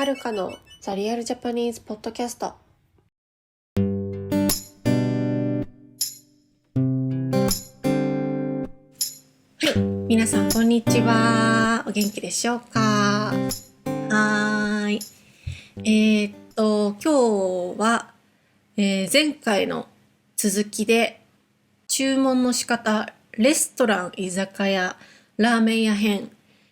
はるかのザリアルジャパニーズポッドキャスト。はい、皆さんこんにちは。お元気でしょうか？はーい。今日は、前回の続きで注文の仕方、レストラン、居酒屋、ラーメン屋編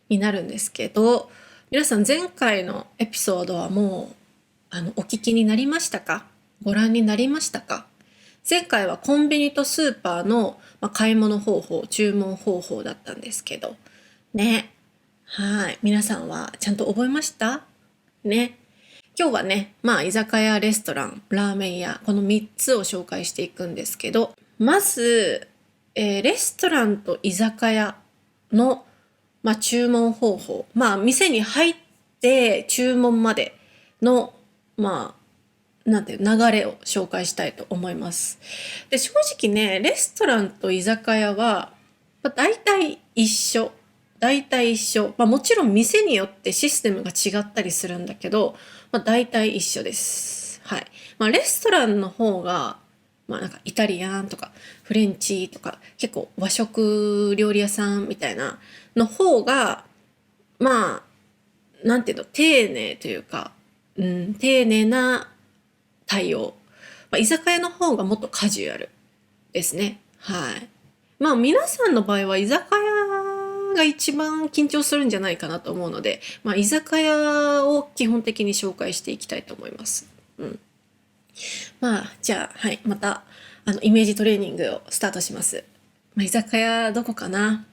になるんですけど、皆さん前回のエピソードはもうお聞きになりましたか？ご覧になりましたか？前回はコンビニとスーパーの、買い物方法、注文方法だったんですけどね。はい、皆さんはちゃんと覚えましたね。今日はね、居酒屋、レストラン、ラーメン屋、この3つを紹介していくんですけど、まず、レストランと居酒屋の、注文方法、店に入って注文までの、なんていう流れを紹介したいと思います。で、正直ね、レストランと居酒屋は、大体一緒。大体一緒。もちろん店によってシステムが違ったりするんだけど、大体一緒です。はい。レストランの方が、なんかイタリアンとかフレンチとか結構和食料理屋さんみたいなの方が、なんていうの、丁寧というか、丁寧な対応。居酒屋の方がもっとカジュアルですね。はい。皆さんの場合は居酒屋が一番緊張するんじゃないかなと思うので、居酒屋を基本的に紹介していきたいと思います。じゃあ、はい、また、イメージトレーニングをスタートします。居酒屋どこかな？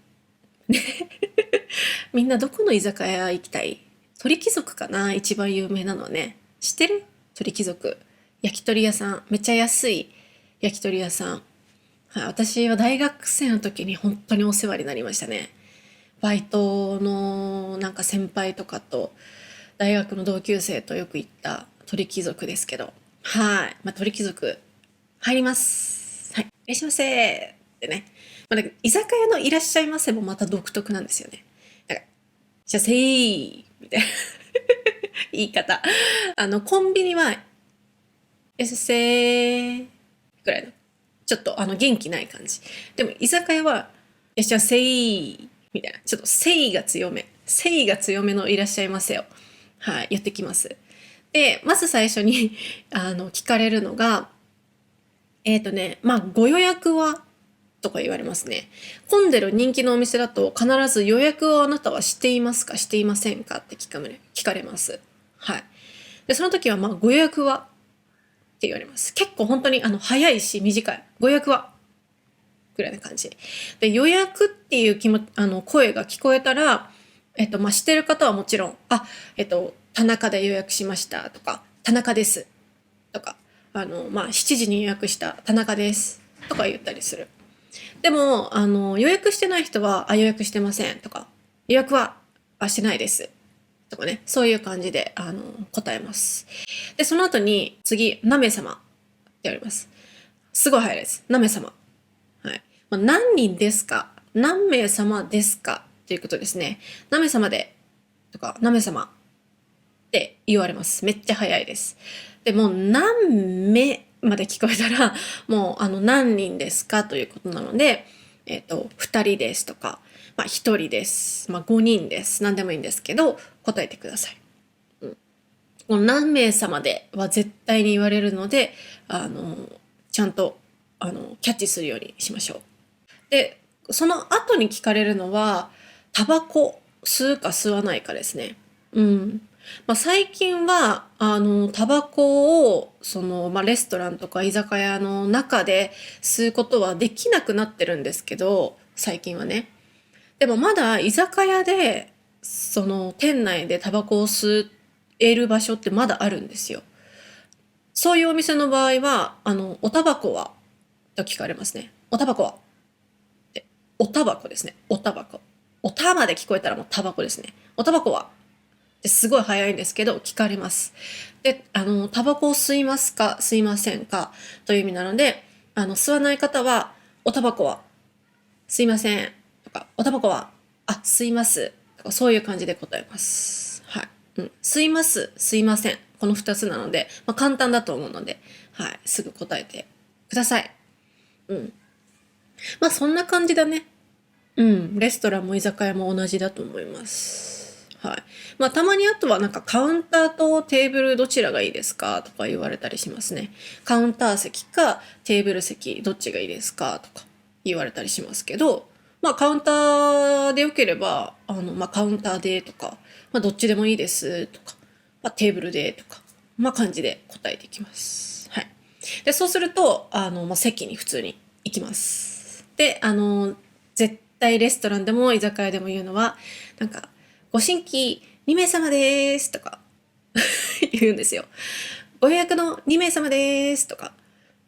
みんなどこの居酒屋行きたい？鳥貴族かな？一番有名なのはね。知ってる？鳥貴族。焼き鳥屋さん。めっちゃ安い焼き鳥屋さん。はい、私は大学生の時に本当にお世話になりましたね。バイトのなんか先輩とかと大学の同級生とよく行った鳥貴族ですけど。はい。鳥貴族入ります。はい。いらっしゃいませってね。なんか居酒屋のいらっしゃいませもまた独特なんですよね。なんか、じゃあせーみたいな言い方。コンビニは、せーぐらいの。ちょっと元気ない感じ。でも居酒屋は、いらっしゃいませーみたいな。ちょっとせーが強め。せーが強めのいらっしゃいませよ。はい。言ってきます。で、まず最初に聞かれるのが、ご予約はとか言われますね。混んでる人気のお店だと必ず予約をあなたはしていますかしていませんかって聞かれます。はい。で、その時はご予約はって言われます。結構本当に早いし短い。ご予約はぐらいな感じ。で、予約っていう声が聞こえたら、知ってる方はもちろん、田中で予約しましたとか、田中ですとか、7時に予約した田中ですとか言ったりする。でも、予約してない人は、予約してませんとか、予約は、してないですとかね、そういう感じで、答えます。で、その後に、次、何名様って言われます。すごい早いです。何名様。はい。何人ですか？何名様ですか？っていうことですね。何名様でとか、何名様って言われます。めっちゃ早いです。でも何名まで聞こえたら、もう何人ですかということなので、2人ですとか、1人です。5人です。何でもいいんですけど、答えてください。この何名様では絶対に言われるので、ちゃんと、キャッチするようにしましょう。で、その後に聞かれるのは、タバコ吸うか吸わないかですね。最近は、タバコを、レストランとか居酒屋の中で吸うことはできなくなってるんですけど、最近はね。でもまだ居酒屋で、店内でタバコを吸える場所ってまだあるんですよ。そういうお店の場合は、おタバコはと聞かれますね。おタバコはおタバコですね。おタバコ。おたまで聞こえたらもうタバコですね。おタバコはすごい早いんですけど、聞かれます。で、タバコを吸いますか吸いませんかという意味なので、吸わない方は、おタバコは吸いませんとか、おタバコは、吸いますとか、そういう感じで答えます。はい。吸います、吸いません。この2つなので、簡単だと思うので、はい、すぐ答えてください。そんな感じだね。レストランも居酒屋も同じだと思います。はい。たまにあとはなんかカウンターとテーブルどちらがいいですかとか言われたりしますね。カウンター席かテーブル席どっちがいいですかとか言われたりしますけど、カウンターでよければ、カウンターでとか、どっちでもいいですとか、テーブルでとか、感じで答えていきます。はい。で、そうすると、席に普通に行きます。で、絶対レストランでも居酒屋でも言うのは、なんか、ご新規2名様ですとか言うんですよ。ご予約の2名様ですとか。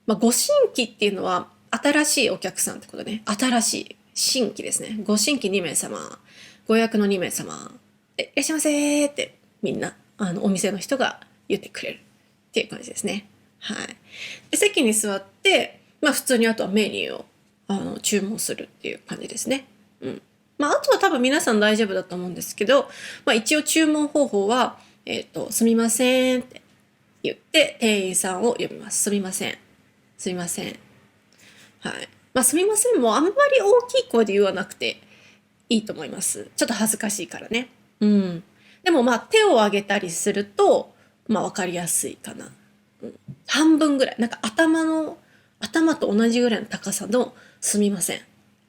ご新規っていうのは新しいお客さんってことね。新しい。新規ですね。ご新規2名様。ご予約の2名様。いらっしゃいませってみんな、お店の人が言ってくれるっていう感じですね。はい。で、席に座って、普通にあとはメニューを注文するっていう感じですね。あとは多分皆さん大丈夫だと思うんですけど、一応注文方法は、すみませんって言って店員さんを呼びます。すみません。すみません。はい。すみませんもあんまり大きい声で言わなくていいと思います。ちょっと恥ずかしいからね。でも手を挙げたりすると、わかりやすいかな。半分ぐらい。なんか頭と同じぐらいの高さのすみません。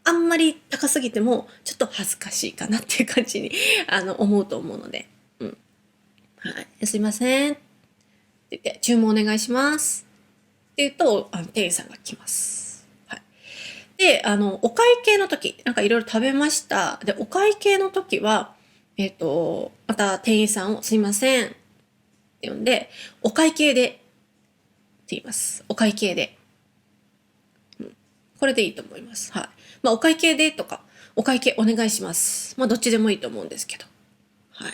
あんまり高すぎてもちょっと恥ずかしいかなっていう感じに思うと思うので。はい。すいません。って言って、注文お願いします。って言うと、店員さんが来ます。はい。で、お会計の時、なんかいろいろ食べました。で、お会計の時は、また店員さんをすいませんって呼んで、お会計でって言います。お会計で。これでいいと思います。はい。お会計でとか、お会計お願いします。どっちでもいいと思うんですけど。はい。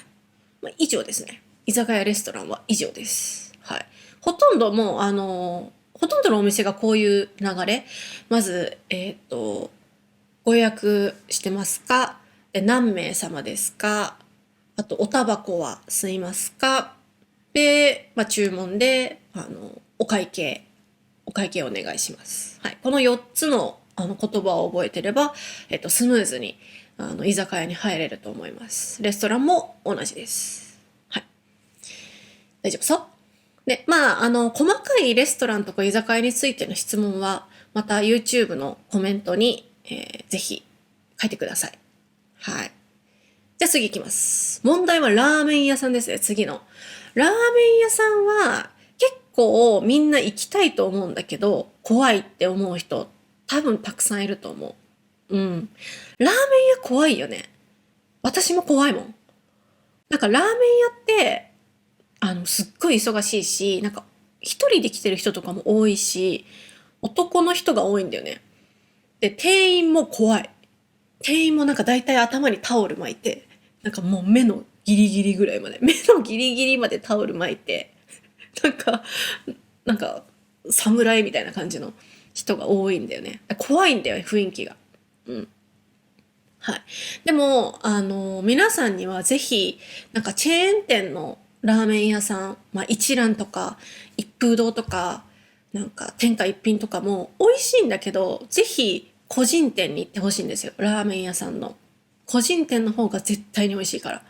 以上ですね。居酒屋レストランは以上です。はい。ほとんどもう、ほとんどのお店がこういう流れ。まず、ご予約してますか？で、何名様ですか？あと、おタバコは吸いますか？で、注文で、お会計お願いします。はい。この4つの言葉を覚えてれば、スムーズに居酒屋に入れると思います。レストランも同じです。はい。大丈夫そうで、細かいレストランとか居酒屋についての質問は、また YouTube のコメントに、ぜひ書いてください。はい。じゃあ次行きます。問題はラーメン屋さんですね、次の。ラーメン屋さんは結構みんな行きたいと思うんだけど、怖いって思う人多分たくさんいると思う。ラーメン屋怖いよね。私も怖いもん。なんかラーメン屋って、すっごい忙しいし、なんか一人で来てる人とかも多いし、男の人が多いんだよね。で、店員も怖い。店員もなんか大体頭にタオル巻いて、なんかもう目のギリギリぐらいまで、目のギリギリまでタオル巻いて、なんか、なんか、侍みたいな感じの人が多いんだよね。怖いんだよね、雰囲気が。はい。でも、皆さんにはぜひ、なんかチェーン店のラーメン屋さん、一蘭とか、一風堂とか、なんか天下一品とかも美味しいんだけど、ぜひ個人店に行ってほしいんですよ。ラーメン屋さんの。個人店の方が絶対に美味しいから。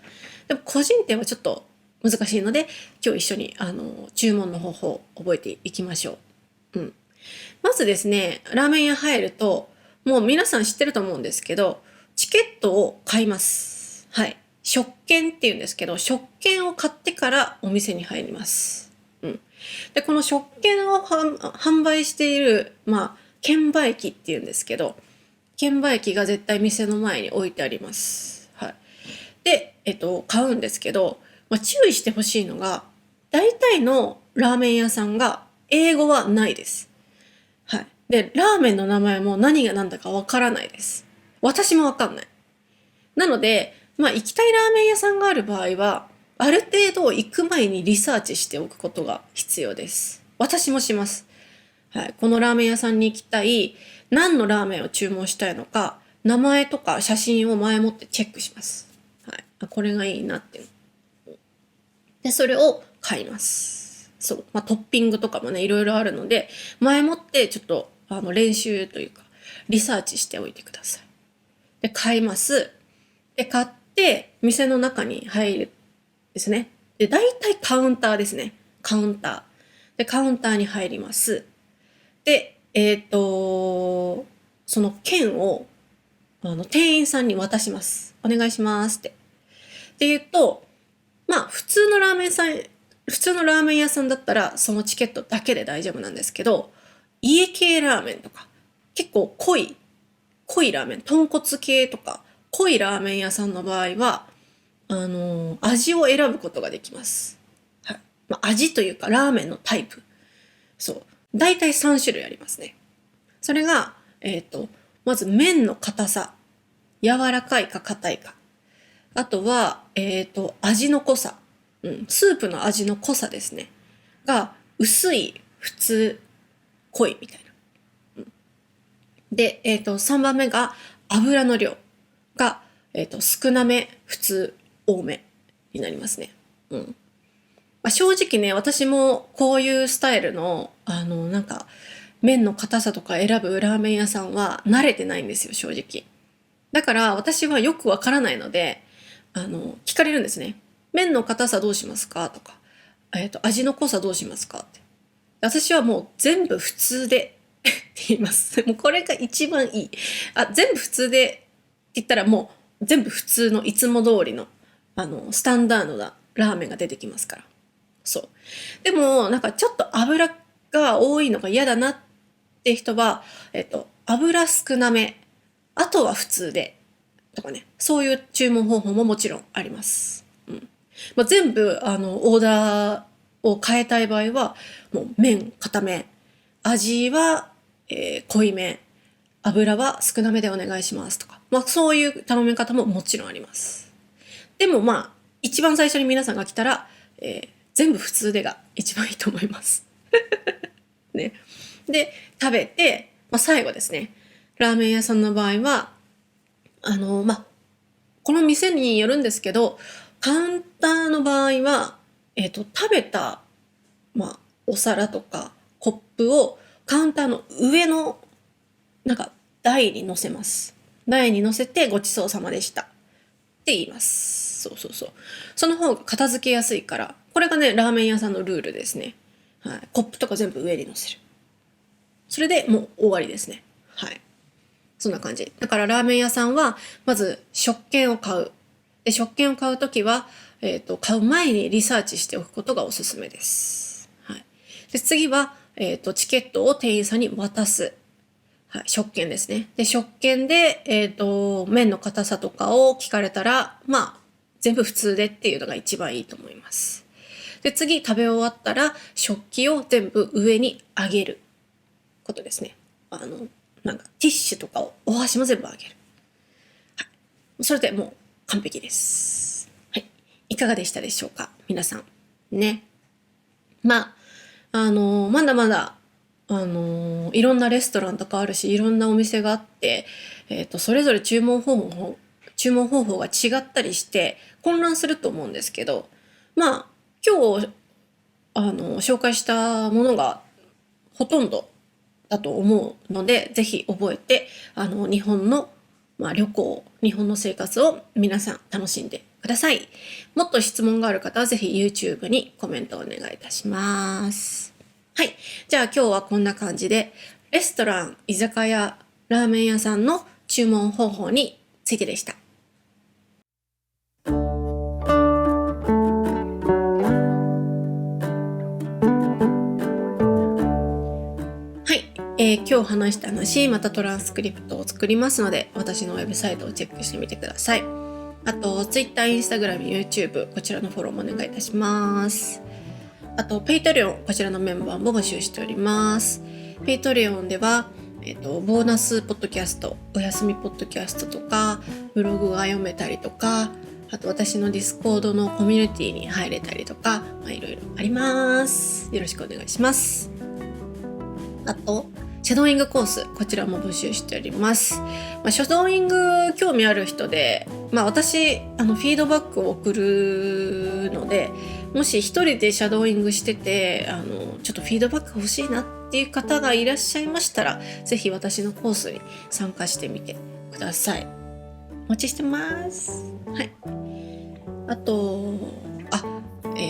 でも個人店はちょっと難しいので、今日一緒に、注文の方法を覚えていきましょう。まずですね、ラーメン屋入ると、もう皆さん知ってると思うんですけど、チケットを買います。はい。食券っていうんですけど、食券を買ってからお店に入ります。で、この食券を販売している、券売機っていうんですけど、券売機が絶対店の前に置いてあります。はい。で、買うんですけど、注意してほしいのが、大体のラーメン屋さんが英語はないです。はい。で、ラーメンの名前も何が何だかわからないです。私もわかんない。なので、行きたいラーメン屋さんがある場合は、ある程度行く前にリサーチしておくことが必要です。私もします。はい。このラーメン屋さんに行きたい、何のラーメンを注文したいのか、名前とか写真を前もってチェックします。はい。これがいいなっていう。でそれを買います。そう、トッピングとかもねいろいろあるので、前もってちょっと練習というかリサーチしておいてください。で買います。で買って店の中に入るですね。で大体カウンターですね。カウンターに入ります。でその券を店員さんに渡します。お願いしますって。って言うと、普通のラーメン屋さんだったらそのチケットだけで大丈夫なんですけど、家系ラーメンとか結構濃いラーメン、豚骨系とか濃いラーメン屋さんの場合は味を選ぶことができます。はい。味というかラーメンのタイプ。そう。大体3種類ありますね。それが、まず麺の硬さ。柔らかいか硬いか。あとは、味の濃さ。スープの味の濃さですね。が、薄い、普通、濃いみたいな。で、3番目が、油の量が、少なめ、普通、多めになりますね。正直ね、私もこういうスタイルの、麺の硬さとか選ぶラーメン屋さんは慣れてないんですよ、正直。だから私はよくわからないので、聞かれるんですね。麺の硬さどうしますかとか、味の濃さどうしますかって。私はもう全部普通でって言います。もうこれが一番いい。全部普通でって言ったらもう全部普通のいつも通りの、スタンダードなラーメンが出てきますから。そう。でも、ちょっと油が多いのが嫌だなって人は、油少なめ、あとは普通で、とかね、そういう注文方法ももちろんあります。全部、オーダーを変えたい場合は、もう麺固め、味は、濃いめ、油は少なめでお願いしますとか、そういう頼み方ももちろんあります。でも一番最初に皆さんが来たら、全部普通でが一番いいと思います。ね。で、食べて、最後ですね。ラーメン屋さんの場合は、この店によるんですけど、カウンターの場合は、食べた、お皿とかコップをカウンターの上の、台に乗せます。台に乗せてごちそうさまでした。って言います。そうそうそう。その方が片付けやすいから、これがね、ラーメン屋さんのルールですね。はい。コップとか全部上に乗せる。それでもう終わりですね。はい。そんな感じ。だからラーメン屋さんは、まず食券を買う。で、食券を買うときは、買う前にリサーチしておくことがおすすめです。はい。で、次は、チケットを店員さんに渡す。はい。食券ですね。で、食券で、麺の硬さとかを聞かれたら、全部普通でっていうのが一番いいと思います。で、次食べ終わったら、食器を全部上に上げることですね。ティッシュとかをお箸も全部上げる。はい。それでもう完璧です。はい。いかがでしたでしょうか皆さん。ね。まだまだ、いろんなレストランとかあるし、いろんなお店があって、それぞれ注文方法が違ったりして混乱すると思うんですけど、今日、紹介したものがほとんどだと思うので、ぜひ覚えて、日本の、旅行、日本の生活を皆さん楽しんでください。もっと質問がある方はぜひ YouTube にコメントをお願いいたします。はい。じゃあ今日はこんな感じで、レストラン、居酒屋、ラーメン屋さんの注文方法についてでした。今日話した話、またトランスクリプトを作りますので、私のウェブサイトをチェックしてみてください。あと、Twitter、Instagram、YouTube、こちらのフォローもお願いいたします。あと、Patreon、こちらのメンバーも募集しております。Patreon では、ボーナスポッドキャスト、お休みポッドキャストとか、ブログが読めたりとか、あと私のディスコードのコミュニティに入れたりとか、いろいろあります。よろしくお願いします。あと、シャドーイングコース、こちらも募集しております。シャドーイング興味ある人で、私フィードバックを送るので、もし一人でシャドーイングしててちょっとフィードバック欲しいなっていう方がいらっしゃいましたら、ぜひ私のコースに参加してみてください。お待ちしてます。はい。あと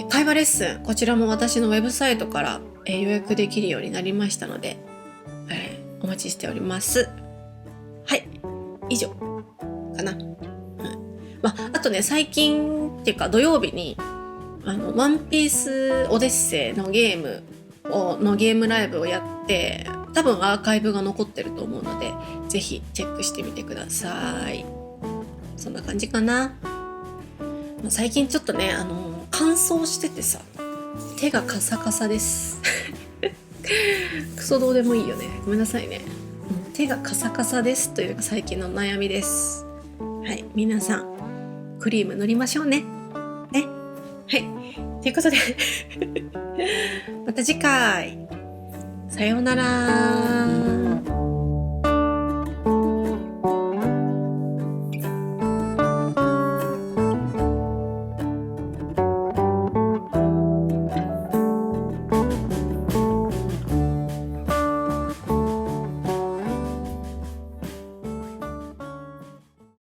会話レッスン、こちらも私のウェブサイトから、予約できるようになりましたので、お待ちしております。はい、以上かな。あとね、最近っていうか土曜日にワンピースオデッセイのゲームライブをやって、多分アーカイブが残ってると思うので、ぜひチェックしてみてください。そんな感じかな。最近ちょっとね乾燥しててさ、手がカサカサですクソどうでもいいよね、ごめんなさいね。手がカサカサですというのが最近の悩みです。はい、皆さんクリーム塗りましょうね。はい、ということでまた次回、さようなら。